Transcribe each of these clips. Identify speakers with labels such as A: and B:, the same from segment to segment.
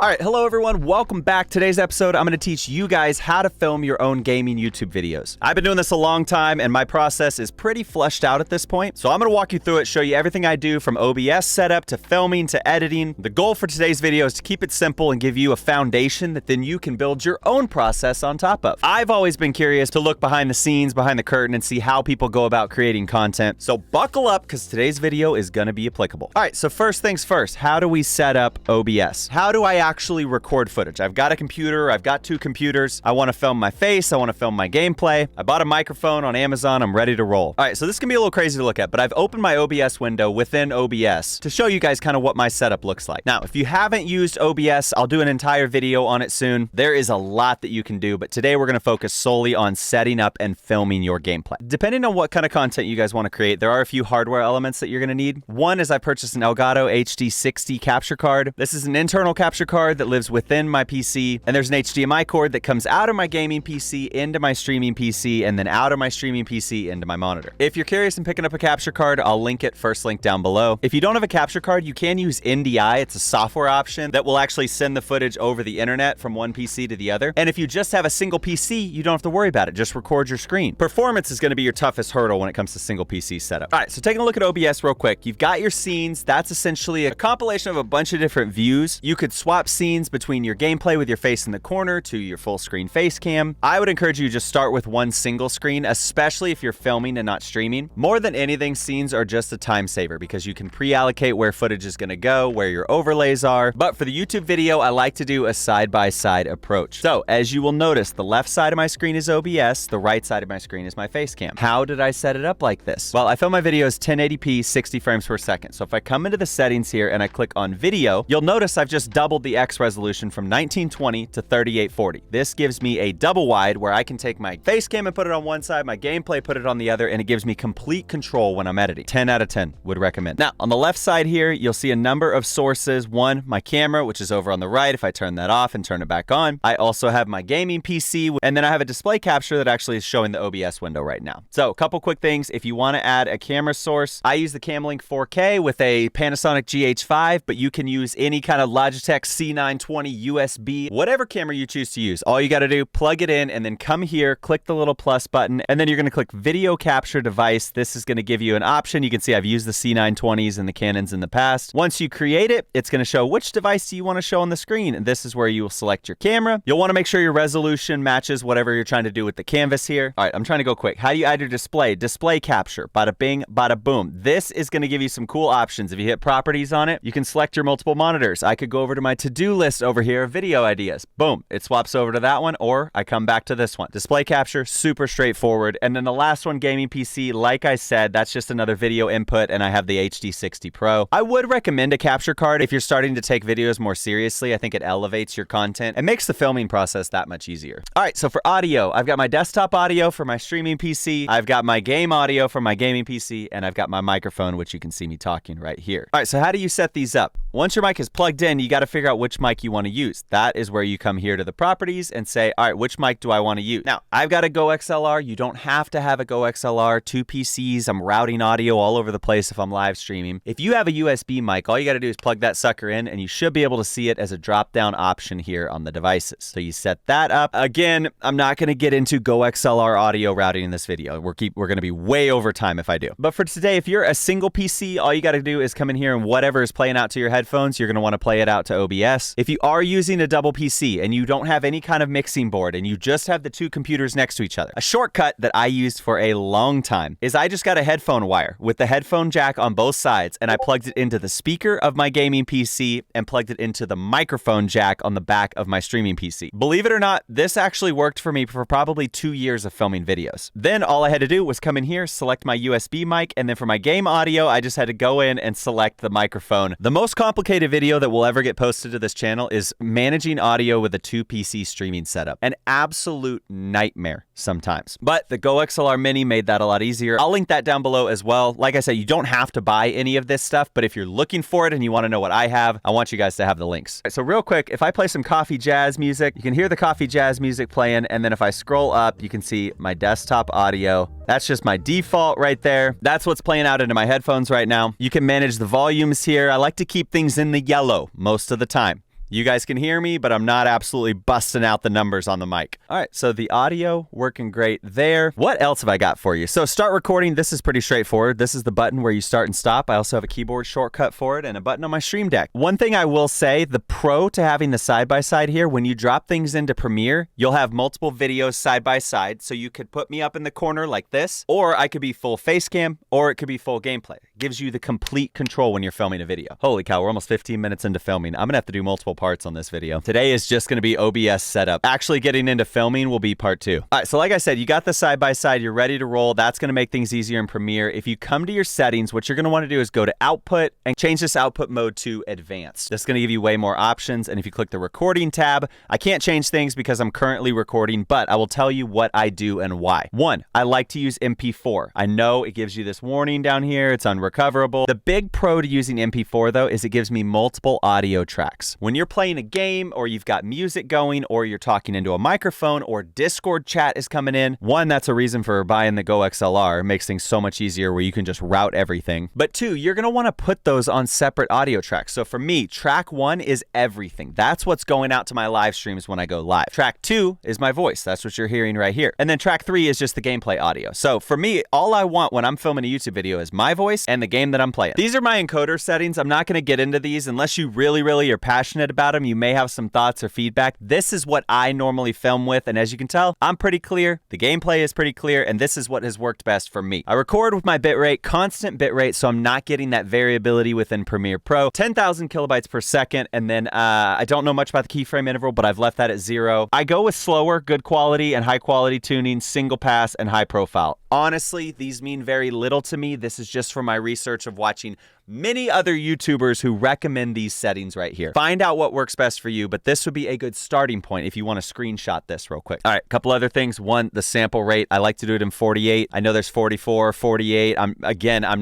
A: All right, hello everyone, welcome back. Today's episode, I'm gonna teach you guys how to film your own gaming YouTube videos. I've been doing this a long time and my process is pretty fleshed out at this point. So I'm gonna walk you through it, show you everything I do from OBS setup to filming to editing. The goal for today's video is to keep it simple and give you a foundation that then you can build your own process on top of. I've always been curious to look behind the scenes, behind the curtain, and see how people go about creating content. So buckle up because today's video is gonna be applicable. All right, so first things first, how do we set up OBS? How do I actually record footage? I've got a computer, I've got two computers. I want to film my face, I want to film my gameplay. I bought a microphone on Amazon, I'm ready to roll. All right, so this can be a little crazy to look at, but I've opened my OBS window within OBS to show you guys kind of what my setup looks like. Now, if you haven't used OBS, I'll do an entire video on it soon. There is a lot that you can do, but today we're going to focus solely on setting up and filming your gameplay. Depending on what kind of content you guys want to create, there are a few hardware elements that you're going to need. One is I purchased an Elgato HD60 capture card. This is an internal capture card that lives within my PC, and there's an HDMI cord that comes out of my gaming PC into my streaming PC and then out of my streaming PC into my monitor. If you're curious in picking up a capture card, I'll link it, first link down below. If you don't have a capture card, you can use NDI. It's a software option that will actually send the footage over the internet from one PC to the other. And if you just have a single PC, you don't have to worry about it. Just record your screen. Performance is going to be your toughest hurdle when it comes to single PC setup. All right, so taking a look at OBS real quick, you've got your scenes. That's essentially a compilation of a bunch of different views. You could swap scenes between your gameplay with your face in the corner to your full screen face cam. I would encourage you to just start with one single screen, especially if you're filming and not streaming. More than anything, scenes are just a time saver because you can pre-allocate where footage is going to go, where your overlays are. But for the YouTube video, I like to do a side-by-side approach. So as you will notice, the left side of my screen is OBS, the right side of my screen is my face cam. How did I set it up like this? Well, I film my videos 1080p, 60 frames per second. So if I come into the settings here and I click on video, you'll notice I've just doubled the X resolution from 1920 to 3840. This gives me a double wide where I can take my face cam and put it on one side, my gameplay put it on the other, and it gives me complete control when I'm editing. 10 out of 10 would recommend. Now, on the left side here, you'll see a number of sources. One, my camera, which is over on the right. If I turn that off and turn it back on, I also have my gaming PC, and then I have a display capture that actually is showing the OBS window right now. So a couple quick things. If you want to add a camera source, I use the Camlink 4K with a Panasonic GH5, but you can use any kind of Logitech C920 USB, whatever camera you choose to use. All you got to do, plug it in and then come here, click the little plus button, and then you're going to click video capture device. This is going to give you an option. You can see I've used the C920s and the Canons in the past. Once you create it, it's going to show which device do you want to show on the screen. And this is where you will select your camera. You'll want to make sure your resolution matches whatever you're trying to do with the canvas here. All right, I'm trying to go quick. How do you add your display? Display capture, bada bing, bada boom. This is going to give you some cool options. If you hit properties on it, you can select your multiple monitors. I could go over to my to-do list over here, video ideas. Boom, it swaps over to that one, or I come back to this one. Display capture, super straightforward. And then the last one, gaming PC, like I said, that's just another video input, and I have the HD60 Pro. I would recommend a capture card if you're starting to take videos more seriously. I think it elevates your content and makes the filming process that much easier. All right, so for audio, I've got my desktop audio for my streaming PC, I've got my game audio for my gaming PC, and I've got my microphone, which you can see me talking right here. All right, so how do you set these up? Once your mic is plugged in, you got to figure out which mic you want to use. That is where you come here to the properties and say, all right, which mic do I want to use? Now, I've got a Go XLR. You don't have to have a Go XLR, two PCs. I'm routing audio all over the place if I'm live streaming. If you have a USB mic, all you got to do is plug that sucker in and you should be able to see it as a drop-down option here on the devices. So you set that up. Again, I'm not going to get into Go XLR audio routing in this video. We're going to be way over time if I do. But for today, if you're a single PC, all you got to do is come in here and whatever is playing out to your headphones, you're going to want to play it out to OBS. If you are using a double PC and you don't have any kind of mixing board and you just have the two computers next to each other, a shortcut that I used for a long time is I just got a headphone wire with the headphone jack on both sides and I plugged it into the speaker of my gaming PC and plugged it into the microphone jack on the back of my streaming PC. Believe it or not, this actually worked for me for probably 2 years of filming videos. Then all I had to do was come in here, select my USB mic, and then for my game audio, I just had to go in and select the microphone. The most complicated video that will ever get posted to this channel is managing audio with a 2 PC streaming setup. An absolute nightmare sometimes. But the Go XLR Mini made that a lot easier. I'll link that down below as well. Like I said, you don't have to buy any of this stuff, but if you're looking for it and you want to know what I have, I want you guys to have the links. All right, so real quick, if I play some coffee jazz music, you can hear the coffee jazz music playing, and then if I scroll up, you can see my desktop audio. That's just my default right there. That's what's playing out into my headphones right now. You can manage the volumes here. I like to keep things in the yellow most of the time. You guys can hear me, but I'm not absolutely busting out the numbers on the mic. All right, so the audio working great there. What else have I got for you? So start recording. This is pretty straightforward. This is the button where you start and stop. I also have a keyboard shortcut for it and a button on my Stream Deck. One thing I will say, the pro to having the side-by-side here, when you drop things into Premiere, you'll have multiple videos side-by-side. So you could put me up in the corner like this, or I could be full face cam, or it could be full gameplay. It gives you the complete control when you're filming a video. Holy cow, we're almost 15 minutes into filming. I'm gonna have to do multiple parts on this video. Today is just gonna be OBS setup. Actually getting into filming will be part 2. All right, so like I said, you got the side-by-side, you're ready to roll. That's gonna make things easier in Premiere. If you come to your settings, what you're gonna wanna do is go to output and change this output mode to advanced. This is gonna give you way more options. And if you click the recording tab, I can't change things because I'm currently recording, but I will tell you what I do and why. 1, I like to use MP4. I know it gives you this warning down here, it's unrecoverable. The big pro to using MP4 though is it gives me multiple audio tracks. When you're playing a game or you've got music going or you're talking into a microphone or Discord chat is coming in, 1, that's a reason for buying the Go XLR. It makes things so much easier where you can just route everything. But 2, you're gonna wanna put those on separate audio tracks. So for me, track 1 is everything. That's what's going out to my live streams when I go live. Track 2 is my voice. That's what you're hearing right here. And then track 3 is just the gameplay audio. So for me, all I want when I'm filming a YouTube video is my voice and the game that I'm playing. These are my encoder settings. I'm not gonna get into these unless you really are passionate about them. You may have some thoughts or feedback. This is what I normally film with. And as you can tell, I'm pretty clear. The gameplay is pretty clear. And this is what has worked best for me. I record with my bitrate, constant bitrate, so I'm not getting that variability within Premiere Pro. 10,000 kilobytes per second. And then I don't know much about the keyframe interval, but I've left that at 0. I go with slower, good quality and high quality tuning, single pass and high profile. Honestly, these mean very little to me. This is just from my research of watching many other YouTubers who recommend these settings right here. Find out what works best for you, but this would be a good starting point if you want to screenshot this real quick. All right, a couple other things. 1, the sample rate. I like to do it in 48. I know there's 44, 48. I'm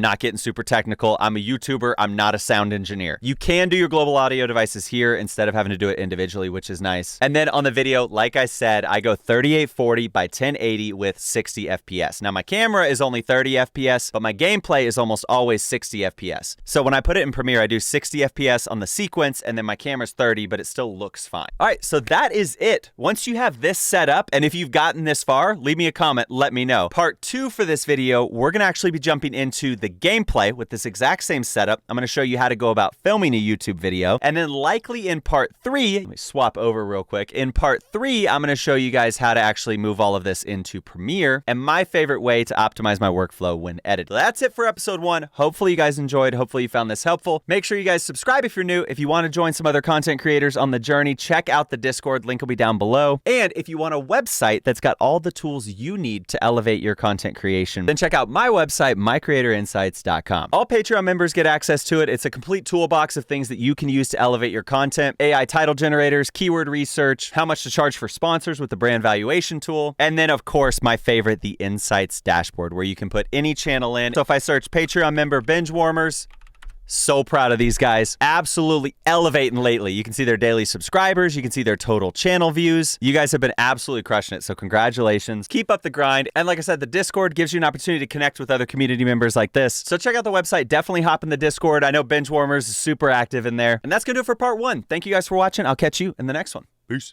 A: not getting super technical. I'm a YouTuber. I'm not a sound engineer. You can do your global audio devices here instead of having to do it individually, which is nice. And then on the video, like I said, I go 3840 by 1080 with 60 FPS. Now my camera is only 30 FPS, but my gameplay is almost always 60 FPS. So when I put it in Premiere, I do 60 FPS on the sequence and then my camera's 30, but it still looks fine. All right, so that is it. Once you have this set up, and if you've gotten this far, leave me a comment, let me know. Part 2 for this video, we're gonna actually be jumping into the gameplay with this exact same setup. I'm gonna show you how to go about filming a YouTube video. And then likely in part 3, let me swap over real quick. In part 3, I'm gonna show you guys how to actually move all of this into Premiere and my favorite way to optimize my workflow when editing. So that's it for episode 1. Hopefully you guys enjoyed. Hopefully you found this helpful. Make sure you guys subscribe if you're new. If you want to join some other content creators on the journey, check out the Discord. Link will be down below. And if you want a website that's got all the tools you need to elevate your content creation, then check out my website, mycreatorinsights.com. All Patreon members get access to it. It's a complete toolbox of things that you can use to elevate your content. AI title generators, keyword research, how much to charge for sponsors with the brand valuation tool. And then of course, my favorite, the Insights dashboard, where you can put any channel in. So if I search Patreon member binge warmers, so proud of these guys. Absolutely elevating lately. You can see their daily subscribers. You can see their total channel views. You guys have been absolutely crushing it. So congratulations. Keep up the grind. And like I said, the Discord gives you an opportunity to connect with other community members like this. So check out the website. Definitely hop in the Discord. I know Binge Warmers is super active in there. And that's going to do it for part 1. Thank you guys for watching. I'll catch you in the next one. Peace.